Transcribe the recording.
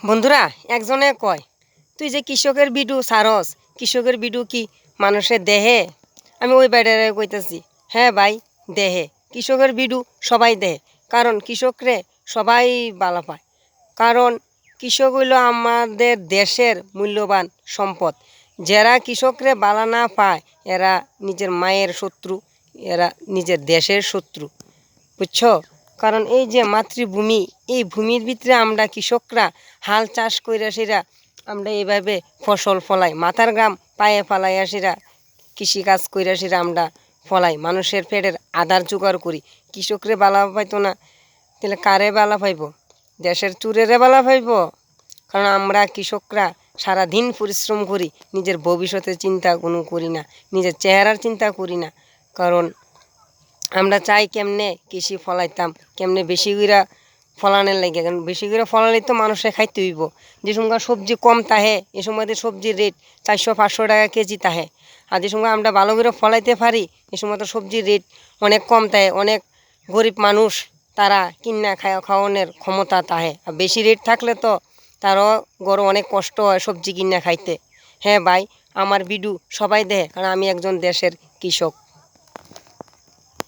বন্ধুরা, একজনে কয় তুই যে কৃষকের বিডু সারস, কৃষকের বিডু কি মানুষের দেহে? আমি ওই বাইরে কইতেছি, হ্যাঁ ভাই, দেহে। কৃষকের বিডু সবাই দেহে, কারণ কৃষকরে সবাই বালা পায়। কারণ কৃষক হইল আমাদের দেশের মূল্যবান সম্পদ। যারা কৃষকরে বালা না পায় এরা নিজের মায়ের শত্রু, এরা নিজের দেশের শত্রু, বুঝছো? কারণ এই যে মাতৃভূমি, এই ভূমির ভিতরে আমরা কৃষকরা হাল চাষ কইরা সেরা আমরা এইভাবে ফসল ফলাই, মাথার ঘাম পায়ে ফালাইয়া সেরা কৃষিকাজ কইরা সেরা আমরা ফলাই, মানুষের পেটের আধার জোগাড় করি। কৃষকরে বালা পাইতো না, তাহলে কারে বালা পাইব? দেশের চুরেরে বালা পাইব? কারণ আমরা কৃষকরা সারাদিন পরিশ্রম করি, নিজের ভবিষ্যতের চিন্তা কোনো করি না, নিজের চেহারার চিন্তা করি না। কারণ আমরা চাই কেমনে কৃষি ফলাইতাম, কেমনে বেশি করে ফলানের লাগে, কারণ বেশি করে ফলালে তো মানুষে খাইতে হইব। যে সময় সবজি কম তাহে, এ সময় সবজির রেট 400-500 টাকা কেজি তাহে। আর যে সময় আমরা ভালো করে ফলাইতে পারি এ সময় তো সবজির রেট অনেক কম তাহে, অনেক গরিব মানুষ তারা কিনা খাওয়ানোর ক্ষমতা তাহে। আর বেশি রেট থাকলে তো তারও গরু অনেক কষ্ট হয় সবজি কিনা খাইতে। হ্যাঁ ভাই, আমার বিডু সবাই দেয়, কারণ আমি একজন দেশের কৃষক।